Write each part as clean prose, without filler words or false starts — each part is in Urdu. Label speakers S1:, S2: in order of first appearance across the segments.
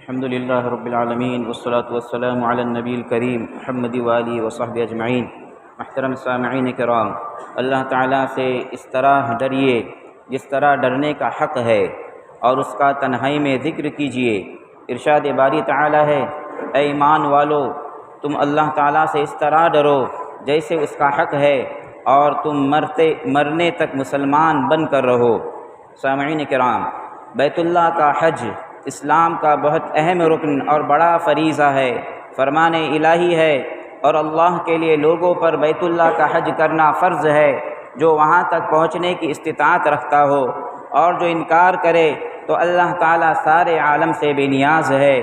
S1: الحمد للہ رب العالمین والصلاة والسلام علی النبی الکریم محمد وآلہ وصحبہ اجمعین۔ محترم سامعین کرام، اللہ تعالیٰ سے اس طرح ڈریے جس طرح ڈرنے کا حق ہے، اور اس کا تنہائی میں ذکر کیجیے۔ ارشاد باری تعالیٰ ہے، اے ایمان والو، تم اللہ تعالیٰ سے اس طرح ڈرو جیسے اس کا حق ہے، اور تم مرنے تک مسلمان بن کر رہو۔ سامعین کرام، بیت اللہ کا حج اسلام کا بہت اہم رکن اور بڑا فریضہ ہے، فرمان الہی ہے، اور اللہ کے لیے لوگوں پر بیت اللہ کا حج کرنا فرض ہے جو وہاں تک پہنچنے کی استطاعت رکھتا ہو، اور جو انکار کرے تو اللہ تعالیٰ سارے عالم سے بے نیاز ہے۔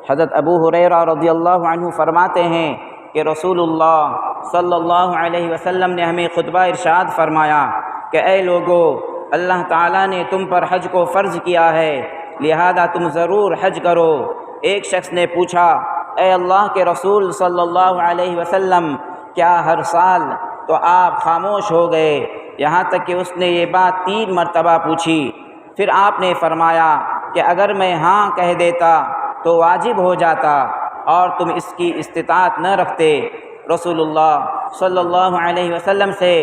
S1: حضرت ابو ہریرہ رضی اللہ عنہ فرماتے ہیں کہ رسول اللہ صلی اللہ علیہ وسلم نے ہمیں خطبہ ارشاد فرمایا کہ اے لوگو، اللہ تعالیٰ نے تم پر حج کو فرض کیا ہے، لہذا تم ضرور حج کرو۔ ایک شخص نے پوچھا، اے اللہ کے رسول صلی اللہ علیہ وسلم، کیا ہر سال؟ تو آپ خاموش ہو گئے، یہاں تک کہ اس نے یہ بات 3 مرتبہ پوچھی۔ پھر آپ نے فرمایا کہ اگر میں ہاں کہہ دیتا تو واجب ہو جاتا اور تم اس کی استطاعت نہ رکھتے۔ رسول اللہ صلی اللہ علیہ وسلم سے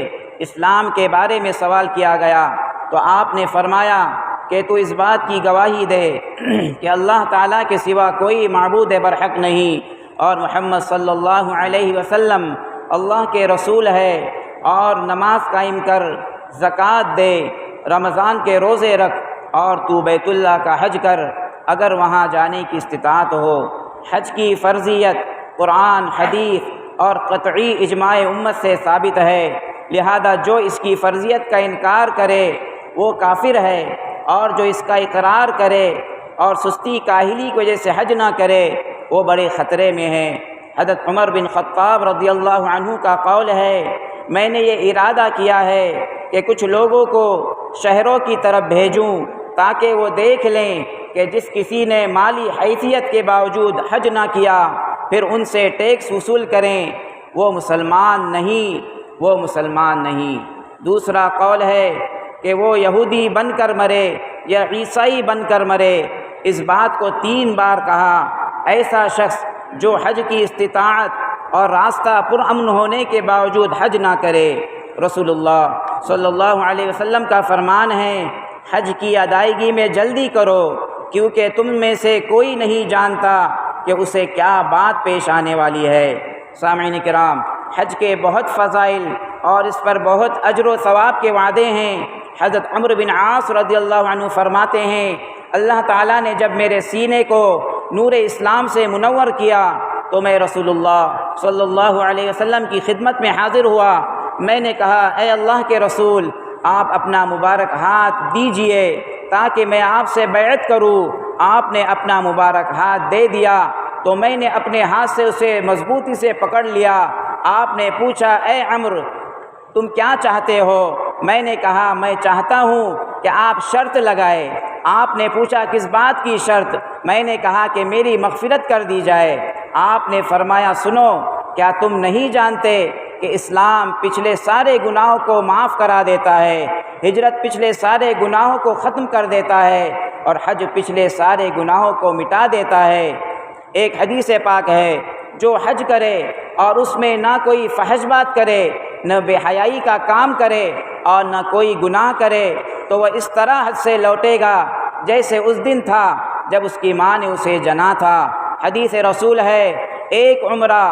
S1: اسلام کے بارے میں سوال کیا گیا تو آپ نے فرمایا کہ تو اس بات کی گواہی دے کہ اللہ تعالیٰ کے سوا کوئی معبود برحق نہیں، اور محمد صلی اللہ علیہ وسلم اللہ کے رسول ہے، اور نماز قائم کر، زکوٰۃ دے، رمضان کے روزے رکھ، اور تو بیت اللہ کا حج کر اگر وہاں جانے کی استطاعت ہو۔ حج کی فرضیت قرآن، حدیث اور قطعی اجماع امت سے ثابت ہے، لہذا جو اس کی فرضیت کا انکار کرے وہ کافر ہے، اور جو اس کا اقرار کرے اور سستی کاہلی کی وجہ سے حج نہ کرے وہ بڑے خطرے میں ہے۔ حضرت عمر بن خطاب رضی اللہ عنہ کا قول ہے، میں نے یہ ارادہ کیا ہے کہ کچھ لوگوں کو شہروں کی طرف بھیجوں تاکہ وہ دیکھ لیں کہ جس کسی نے مالی حیثیت کے باوجود حج نہ کیا پھر ان سے ٹیکس وصول کریں، وہ مسلمان نہیں۔ دوسرا قول ہے کہ وہ یہودی بن کر مرے یا عیسائی بن کر مرے۔ اس بات کو 3 بار کہا۔ ایسا شخص جو حج کی استطاعت اور راستہ پرامن ہونے کے باوجود حج نہ کرے۔ رسول اللہ صلی اللہ علیہ وسلم کا فرمان ہے، حج کی ادائیگی میں جلدی کرو، کیونکہ تم میں سے کوئی نہیں جانتا کہ اسے کیا بات پیش آنے والی ہے۔ سامعین کرام، حج کے بہت فضائل اور اس پر بہت اجر و ثواب کے وعدے ہیں۔ حضرت عمرو بن عاص رضی اللہ عنہ فرماتے ہیں، اللہ تعالیٰ نے جب میرے سینے کو نور اسلام سے منور کیا تو میں رسول اللہ صلی اللہ علیہ وسلم کی خدمت میں حاضر ہوا۔ میں نے کہا، اے اللہ کے رسول، آپ اپنا مبارک ہاتھ دیجئے تاکہ میں آپ سے بیعت کروں۔ آپ نے اپنا مبارک ہاتھ دے دیا تو میں نے اپنے ہاتھ سے اسے مضبوطی سے پکڑ لیا۔ آپ نے پوچھا، اے عمرو، تم کیا چاہتے ہو؟ میں نے کہا، میں چاہتا ہوں کہ آپ شرط لگائے۔ آپ نے پوچھا، کس بات کی شرط؟ میں نے کہا کہ میری مغفرت کر دی جائے۔ آپ نے فرمایا، سنو، کیا تم نہیں جانتے کہ اسلام پچھلے سارے گناہوں کو معاف کرا دیتا ہے، ہجرت پچھلے سارے گناہوں کو ختم کر دیتا ہے، اور حج پچھلے سارے گناہوں کو مٹا دیتا ہے۔ ایک حدیث پاک ہے، جو حج کرے اور اس میں نہ کوئی فحش بات کرے، نہ بے حیائی کا کام کرے اور نہ کوئی گناہ کرے، تو وہ اس طرح حج سے لوٹے گا جیسے اس دن تھا جب اس کی ماں نے اسے جنا تھا۔ حدیث رسول ہے، ایک عمرہ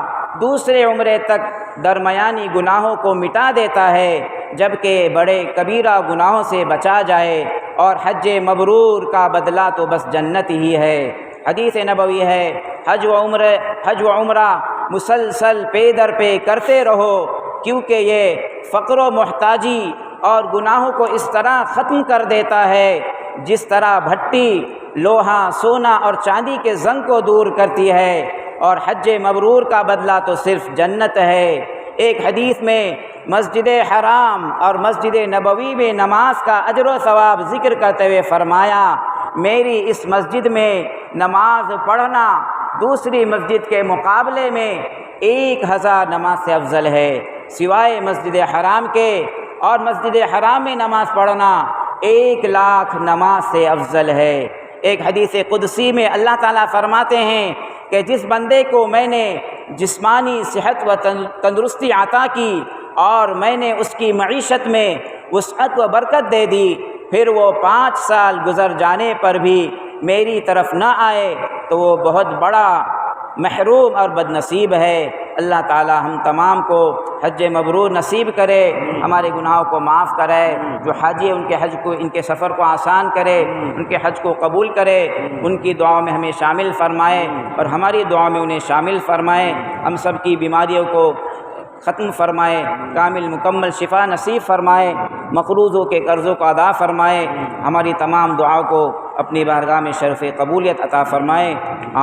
S1: دوسرے عمرے تک درمیانی گناہوں کو مٹا دیتا ہے، جبکہ بڑے کبیرہ گناہوں سے بچا جائے، اور حج مبرور کا بدلہ تو بس جنت ہی ہے۔ حدیث نبوی ہے، حج و عمرہ مسلسل پے در پے کرتے رہو، کیونکہ یہ فقر و محتاجی اور گناہوں کو اس طرح ختم کر دیتا ہے جس طرح بھٹی لوہا، سونا اور چاندی کے زنگ کو دور کرتی ہے، اور حج مبرور کا بدلہ تو صرف جنت ہے۔ ایک حدیث میں مسجد حرام اور مسجد نبوی میں نماز کا اجر و ثواب ذکر کرتے ہوئے فرمایا، میری اس مسجد میں نماز پڑھنا دوسری مسجد کے مقابلے میں 1000 نماز سے افضل ہے، سوائے مسجد حرام کے، اور مسجد حرام میں نماز پڑھنا 1,00,000 نماز سے افضل ہے۔ ایک حدیث قدسی میں اللہ تعالیٰ فرماتے ہیں کہ جس بندے کو میں نے جسمانی صحت و تندرستی عطا کی اور میں نے اس کی معیشت میں وسعت و برکت دے دی، پھر وہ 5 سال گزر جانے پر بھی میری طرف نہ آئے تو وہ بہت بڑا محروم اور بد نصیب ہے۔ اللہ تعالی ہم تمام کو حج مبرور نصیب کرے، ہمارے گناہوں کو معاف کرے، جو حاجی ان کے حج کو، ان کے سفر کو آسان کرے، ان کے حج کو قبول کرے، ان کی دعاؤں میں ہمیں شامل فرمائے اور ہماری دعاؤں میں انہیں شامل فرمائے، ہم سب کی بیماریوں کو ختم فرمائے، کامل مکمل شفا نصیب فرمائے، مقروضوں کے قرضوں کو ادا فرمائے، ہماری تمام دعاؤں کو اپنی بارگاہ میں شرف قبولیت عطا فرمائے،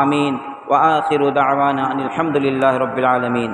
S1: آمین۔ وآخر دعوانا ان الحمد للہ رب العالمین۔